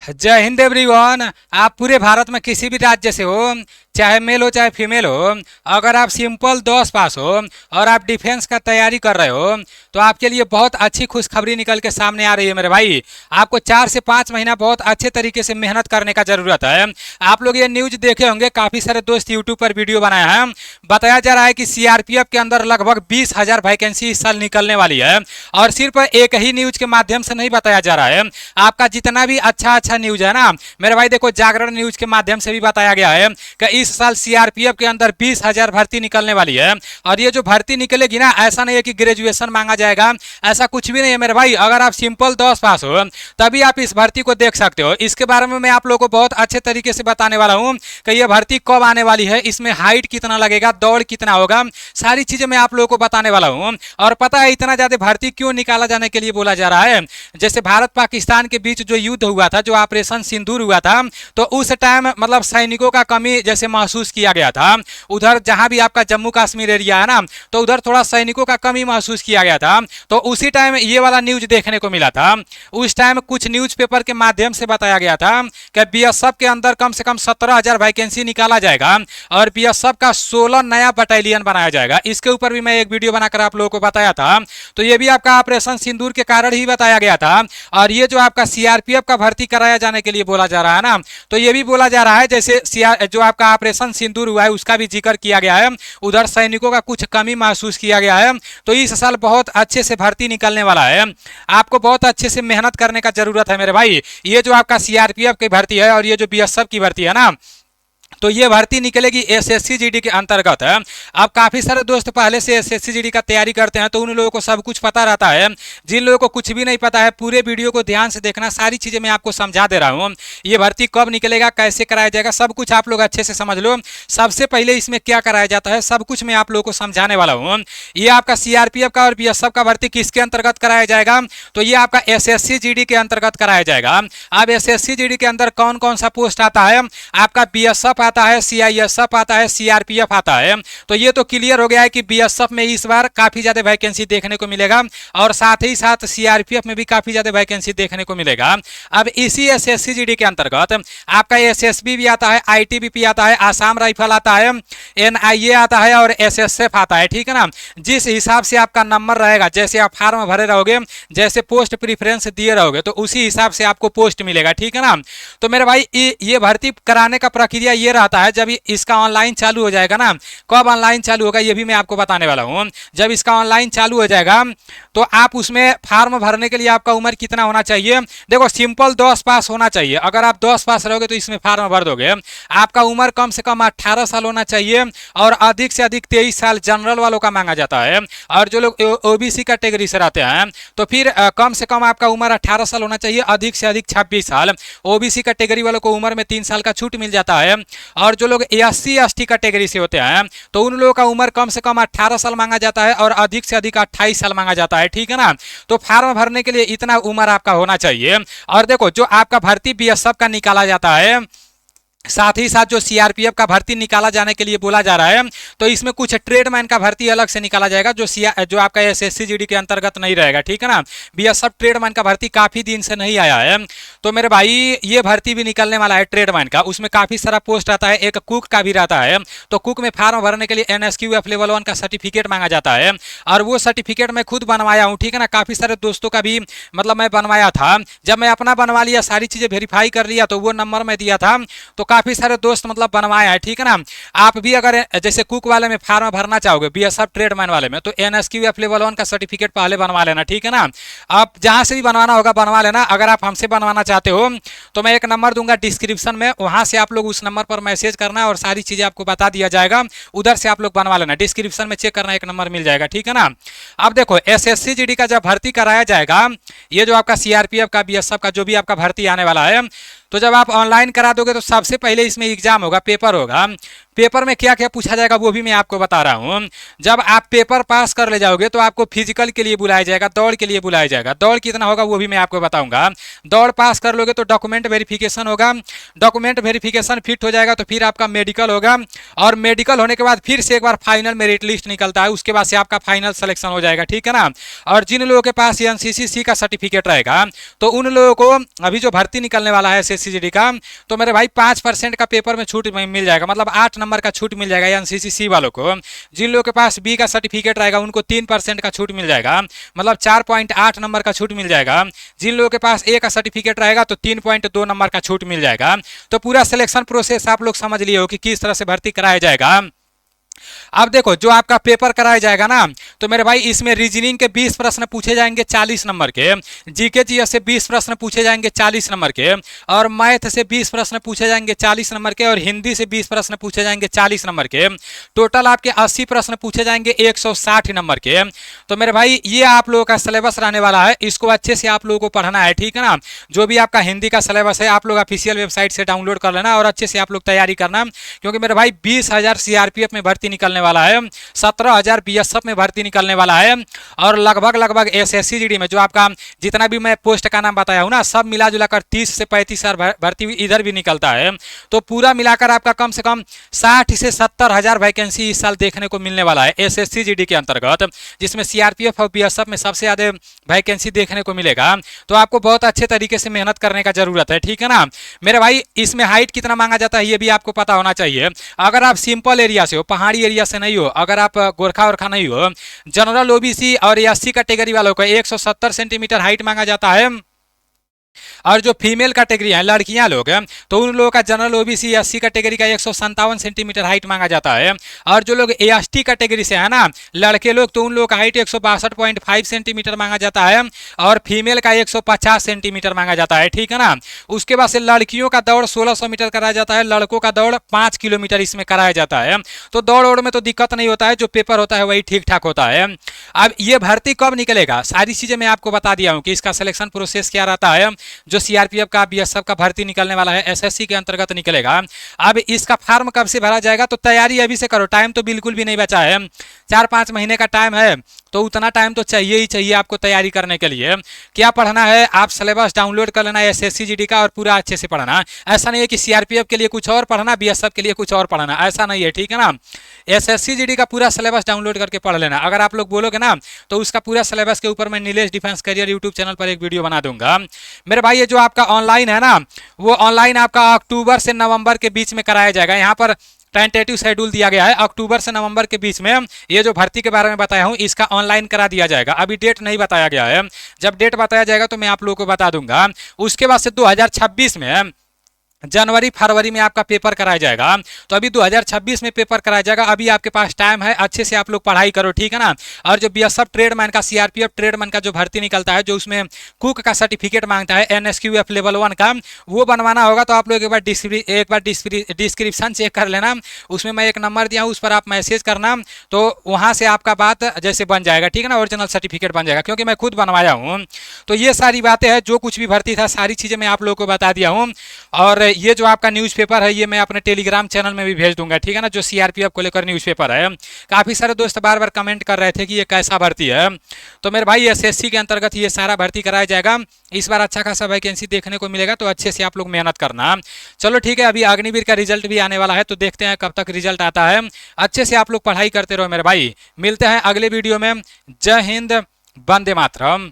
जय हिंद एवरीवन। आप पूरे भारत में किसी भी राज्य से हो, चाहे मेल हो चाहे फीमेल हो, अगर आप सिंपल 10 पास हो और आप डिफेंस का तैयारी कर रहे हो तो आपके लिए बहुत अच्छी खुशखबरी निकल के सामने आ रही है मेरे भाई। आपको 4 से 5 महीना बहुत अच्छे तरीके से मेहनत करने का जरूरत है। आप लोग ये न्यूज देखे होंगे, काफी सारे दोस्त यूट्यूब पर वीडियो बनाए हैं। बताया जा रहा है कि सीआरपीएफ के अंदर लगभग 20,000 वैकेंसी इस साल निकलने वाली है। और सिर्फ एक ही न्यूज के माध्यम से नहीं बताया जा रहा है, आपका जितना भी अच्छा अच्छा न्यूज है ना मेरे भाई, देखो जागरण न्यूज के माध्यम से भी बताया गया है कि इस साल सीआरपीएफ के अंदर 20,000 भर्ती निकलने वाली है। और ये जो भर्ती निकलेगी ना, ऐसा नहीं है कि ग्रेजुएशन मांगा जाएगा, ऐसा कुछ भी नहीं है मेरे भाई। अगर आप सिंपल 10 पास हो तभी आप इस भर्ती को देख सकते हो। इसके बारे में मैं आप लोगों को बहुत अच्छे तरीके से बताने वाला हूं कि यह भर्ती कब आने वाली है, इसमें हाइट कितना लगेगा, दौड़ कितना होगा, सारी चीजें मैं आप लोगों को बताने वाला हूं। और पता है इतना ज्यादा भर्ती क्यों निकाला जाने के लिए बोला जा रहा है? जैसे भारत पाकिस्तान के बीच जो युद्ध हुआ था, जो ऑपरेशन सिंदूर हुआ था, तो उस टाइम मतलब सैनिकों का कमी जैसे महसूस किया गया था। उधर जहां भी आपका जम्मू कश्मीर एरिया है ना, तो उधर थोड़ा सैनिकों का कमी महसूस किया गया था। तो उसी टाइम ये वाला न्यूज देखने को मिला था। उस टाइम कुछ न्यूज़पेपर के माध्यम से बताया गया था कि बीएसएफ के अंदर कम से कम 17,000 वैकेंसी निकाला जाएगा और बीएसएफ का 16 नया बटालियन बनाया जाएगा। इसके ऊपर भी मैं एक वीडियो बनाकर आप लोगों को बताया था। तो ये भी आपका ऑपरेशन सिंदूर के कारण ही बताया गया था। और ये जो आपका सीआरपीएफ का भर्ती कराया जाने के लिए बोला जा रहा है ना, तो ये भी बोला जा रहा है जैसे जो आपका ऑपरेशन सिंदूर हुआ है उसका भी जिक्र किया गया है, उधर सैनिकों का कुछ कमी महसूस किया गया है। तो इस साल बहुत अच्छे से भर्ती निकलने वाला है। आपको बहुत अच्छे से मेहनत करने का जरूरत है मेरे भाई। ये जो आपका सीआरपीएफ की भर्ती है और ये जो बीएसएफ की भर्ती है ना, तो ये भर्ती निकलेगी एसएससी जीडी के अंतर्गत है। अब काफी सारे दोस्त पहले से एसएससी जीडी का तैयारी करते हैं, तो उन लोगों को सब कुछ पता रहता है। जिन लोगों को कुछ भी नहीं पता है, पूरे वीडियो को ध्यान से देखना, सारी चीजें मैं आपको समझा दे रहा हूँ। ये भर्ती कब निकलेगा, कैसे कराया जाएगा, सब कुछ आप लोग अच्छे से समझ लो। सबसे पहले इसमें क्या कराया जाता है, सब कुछ मैं आप लोगों को समझाने वाला हूँ। ये आपका सीआरपीएफ का और बीएसएफ का भर्ती किसके अंतर्गत कराया जाएगा, तो ये आपका एसएससी जीडी के अंतर्गत कराया जाएगा। अब एसएससी जीडी के अंदर कौन कौन सा पोस्ट आता है, आपका बीएसएफ आता है, सीआईएसएफ आता है, सीआरपीएफ आता है। तो ये तो क्लियर हो गया है कि बीएसएफ में इस बार काफी ज्यादा वैकेंसी देखने को मिलेगा और साथ ही साथ सीआरपीएफ में भी काफी ज्यादा वैकेंसी देखने को मिलेगा। अब इसी एसएससी जीडी के अंतर्गत आपका एसएसबी भी आता है, आईटीबीपी आता है, आसाम राइफल आता है, एनआईए आता है और एसएसएफ आता है। ठीक है ना। जिस हिसाब से आपका नंबर रहेगा, जैसे आप फार्म भरे रहोगे, जैसे पोस्ट प्रीफरेंस दिए रहोगे, तो उसी हिसाब से आपको पोस्ट मिलेगा। ठीक है ना। तो मेरे भाई ये भर्ती कराने का प्रक्रिया ये रहता है, जब इसका ऑनलाइन चालू हो जाएगा ना, कब ऑनलाइन चालू होगा ये भी मैं आपको बताने वाला हूं। जब इसका ऑनलाइन चालू हो जाएगा तो आप उसमें फार्म भरने के लिए आपका उम्र कितना होना चाहिए, देखो सिंपल 10 पास होना चाहिए। अगर आप 10 पास रहोगे तो इसमें फार्म भर दोगे। आपका उम्र कम से कम 18 साल होना चाहिए और अधिक से अधिक 23 साल जनरल वालों का मांगा जाता है। और जो लोग ओबीसी कैटेगरी से रहते हैं तो फिर कम से कम आपका उम्र 18 साल होना चाहिए, अधिक से अधिक 26 साल। ओबीसी कैटेगरी वालों को उम्र में 3 साल का छूट मिल जाता है। और जो लोग एससी एसटी कैटेगरी से होते हैं तो उन लोगों का उम्र कम से कम 18 साल मांगा जाता है और अधिक से अधिक 28 साल मांगा जाता है। ठीक है ना। तो फार्म भरने के लिए इतना उम्र आपका होना चाहिए। और देखो जो आपका भर्ती बीएसएफ का निकाला जाता है, साथ ही साथ जो सीआरपीएफ का भर्ती निकाला जाने के लिए बोला जा रहा है, तो इसमें कुछ ट्रेडमैन का भर्ती अलग से निकाला जाएगा जो आपका एसएससी जीडी के अंतर्गत नहीं रहेगा। ठीक है ना। बीएसएफ ट्रेडमैन का भर्ती काफी दिन से नहीं आया है, तो मेरे भाई ये भर्ती भी निकलने वाला है ट्रेडमैन का। उसमें काफी सारा पोस्ट आता है, एक कुक का भी रहता है। तो कुक में फार्म भरने के लिए एनएसक्यूएफ लेवल 1 का सर्टिफिकेट मांगा जाता है और वो सर्टिफिकेट मैं खुद बनवाया हूँ। ठीक है ना। काफी सारे दोस्तों का भी मतलब मैं बनवाया था। जब मैं अपना बनवा लिया, सारी चीजें वेरीफाई कर लिया, तो वो नंबर मैं दिया था, तो काफी सारे दोस्त मतलब बनवाया है। ठीक है ना। आप भी अगर जैसे कुक वाले में फार्म भरना चाहोगे, बीएसएफ ट्रेडमैन वाले में, तो एनएसक्यूएफ लेवल 1 का सर्टिफिकेट पहले बनवा लेना। ठीक है ना। आप जहां से भी बनवाना होगा बनवा लेना। अगर आप हमसे बनवाना चाहते हो तो मैं एक नंबर दूंगा डिस्क्रिप्शन में, वहां से आप लोग उस नंबर पर मैसेज करना और सारी चीजें आपको बता दिया जाएगा। उधर से आप लोग बनवा लेना, डिस्क्रिप्शन में चेक करना, एक नंबर मिल जाएगा। ठीक है ना। अब देखो एसएससी जीडी का जब भर्ती कराया जाएगा, ये जो आपका सीआरपीएफ का बीएसएफ का जो भी आपका भर्ती आने वाला है, तो जब आप ऑनलाइन करा दोगे तो सबसे पहले इसमें एग्जाम होगा, पेपर होगा। पेपर में क्या क्या पूछा जाएगा वो भी मैं आपको बता रहा हूँ। जब आप पेपर पास कर ले जाओगे तो आपको फिजिकल के लिए बुलाया जाएगा, दौड़ के लिए बुलाया जाएगा। दौड़ कितना होगा वो भी मैं आपको बताऊंगा। दौड़ पास कर लोगे तो डॉक्यूमेंट वेरिफिकेशन होगा, डॉक्यूमेंट वेरिफिकेशन फिट हो जाएगा तो फिर आपका मेडिकल होगा, और मेडिकल होने के बाद फिर से एक बार फाइनल मेरिट लिस्ट निकलता है, उसके बाद से आपका फाइनल सिलेक्शन हो जाएगा, ठीक है ना। और जिन लोगों के पास एनसीसी का सर्टिफिकेट रहेगा तो उन लोगों को अभी जो भर्ती निकलने वाला है एसएससी का, तो मेरे भाई 5% का पेपर में छूट मिल जाएगा, मतलब 8 नंबर का छूट मिल जाएगा एनसीसी वालों को। जिन लोगों के पास बी का सर्टिफिकेट रहेगा उनको 3% का छूट मिल जाएगा, मतलब 4.8 नंबर का छूट मिल जाएगा। जिन लोगों के पास ए का सर्टिफिकेट रहेगा तो 3.2 नंबर का छूट मिल जाएगा। तो पूरा सिलेक्शन प्रोसेस आप लोग समझ लिए हो कि किस तरह से भर्ती कराया जाएगा। अब देखो, जो आपका पेपर कराया जाएगा ना, तो मेरे भाई इसमें रीजनिंग के 20 प्रश्न पूछे जाएंगे 40 नंबर के, जीके जीएस से 20 प्रश्न पूछे जाएंगे 40 नंबर के, और मैथ से 20 प्रश्न पूछे जाएंगे 40 नंबर के, और हिंदी से 20 प्रश्न पूछे जाएंगे 40 नंबर के। टोटल आपके 80 प्रश्न पूछे जाएंगे 160 नंबर के। तो मेरे भाई ये आप लोगों का सिलेबस रहने वाला है, इसको अच्छे से आप लोगों को पढ़ना है, ठीक है ना। जो भी आपका हिंदी का सिलेबस है आप लोग ऑफिशियल वेबसाइट से डाउनलोड कर लेना और अच्छे से आप लोग तैयारी करना, क्योंकि मेरे भाई 20,000 सीआरपीएफ में भर्ती निकलने वाला है, 17,000 बीएसएफ में भर्ती निकलने वाला है, और लगभग एसएससी जीडी में जो आपका जितना भी मैं पोस्ट का नाम बताया हूं ना, सब मिला जुलाकर 30 से 35,000 भर्ती इधर भी निकलता है। तो पूरा मिलाकर आपका कम से कम 60 से 70,000 वैकेंसी इस साल देखने को मिलने वाला है एसएससी जीडी के अंतर्गत, जिसमें सीआरपीएफ और बीएसएफ में सबसे ज्यादा वैकेंसी देखने को मिलेगा। तो आपको बहुत अच्छे तरीके से मेहनत करने का जरूरत है, ठीक है ना मेरे भाई। इसमें हाइट कितना मांगा जाता है ये भी आपको पता होना चाहिए। अगर आप सिंपल एरिया से हो, पहाड़ी एरिया से नहीं हो, अगर आप गोरखा वोरखा नहीं हो, जनरल ओबीसी और एससी कैटेगरी वालों को 170 सेंटीमीटर हाइट मांगा जाता है। और जो फीमेल कैटेगरी है, लड़कियां लोग हैं, तो उन लोगों का जनरल ओबीसी एससी कैटेगरी का 157 सेंटीमीटर हाइट मांगा जाता है। और जो लोग एसटी कैटेगरी से है ना, लड़के लोग, तो उन लोगों का हाइट 162.5 सेंटीमीटर मांगा जाता है, और फीमेल का 150 सेंटीमीटर मांगा जाता है, ठीक है ना। उसके बाद से लड़कियों का दौड़ 1600 मीटर कराया जाता है, लड़कों का दौड़ 5 किलोमीटर इसमें कराया जाता है। तो दौड़ ओड़ में तो दिक्कत नहीं होता है, जो पेपर होता है वही ठीक ठाक होता है। अब ये भर्ती कब निकलेगा, सारी चीजें मैं आपको बता दिया हूँ कि इसका सिलेक्शन प्रोसेस क्या रहता है। जो सीआरपीएफ का बीएसएफ का भर्ती निकलने वाला है एसएससी के अंतर्गत निकलेगा। अब इसका फॉर्म कब से भरा जाएगा, तो तैयारी अभी से करो, टाइम तो बिल्कुल भी नहीं बचा है, 4-5 महीने का टाइम है, तो उतना टाइम तो चाहिए ही चाहिए आपको तैयारी करने के लिए। क्या पढ़ना है, आप सिलेबस डाउनलोड कर लेना एसएससी जीडी का, और पूरा अच्छे से पढ़ना। ऐसा नहीं है कि सीआरपीएफ के लिए कुछ और पढ़ना, बीएसएफ के लिए कुछ और पढ़ना, ऐसा नहीं है, ठीक है ना। एसएससी जीडी का पूरा सिलेबस डाउनलोड करके पढ़ लेना। अगर आप लोग बोलोगे ना तो उसका पूरा सिलेबस के ऊपर मैं Nilesh defence career YouTube channel पर एक वीडियो बना दूंगा। मेरे भाई ये जो आपका ऑनलाइन है ना, वो ऑनलाइन आपका अक्टूबर से नवंबर के बीच में कराया जाएगा। यहाँ पर टेंटेटिव शेड्यूल दिया गया है, अक्टूबर से नवंबर के बीच में ये जो भर्ती के बारे में बताया हूँ इसका ऑनलाइन करा दिया जाएगा। अभी डेट नहीं बताया गया है, जब डेट बताया जाएगा तो मैं आप लोगों को बता दूंगा। उसके बाद से 2026 में जनवरी फरवरी में आपका पेपर कराया जाएगा। तो अभी 2026 में पेपर कराया जाएगा, अभी आपके पास टाइम है, अच्छे से आप लोग पढ़ाई करो, ठीक है ना। और जो बीएसएफ ट्रेडमैन का, सीआरपीएफ ट्रेडमैन का जो भर्ती निकलता है, जो उसमें कुक का सर्टिफिकेट मांगता है एनएसक्यूएफ लेवल 1 का, वो बनवाना होगा। तो आप लोग एक बार डिस्क्रिप्शन चेक कर लेना, उसमें मैं एक नंबर दिया हूँ, उस पर आप मैसेज करना, तो वहाँ से आपका बात जैसे बन जाएगा, ठीक है ना, ओरिजिनल सर्टिफिकेट बन जाएगा, क्योंकि मैं खुद बनवाया हूँ। तो ये सारी बातें हैं, जो कुछ भी भर्ती था सारी चीज़ें मैं आप लोगों को बता दिया हूँ। और ये जो आपका न्यूज़पेपर है ये मैं अपने टेलीग्राम चैनल में भी भेज दूंगा, ठीक है ना, जो सीआरपीएफ को लेकर न्यूज़पेपर है। काफ़ी सारे दोस्त बार बार कमेंट कर रहे थे कि ये कैसा भर्ती है। तो मेरे भाई एसएससी के अंतर्गत ये सारा भर्ती कराया जाएगा। इस बार अच्छा खासा वैकेंसी देखने को मिलेगा, तो अच्छे से आप लोग मेहनत करना। चलो ठीक है, अभी अग्निवीर का रिजल्ट भी आने वाला है, तो देखते हैं कब तक रिजल्ट आता है। अच्छे से आप लोग पढ़ाई करते रहो मेरे भाई। मिलते हैं अगले वीडियो में। जय हिंद, वंदे मातरम।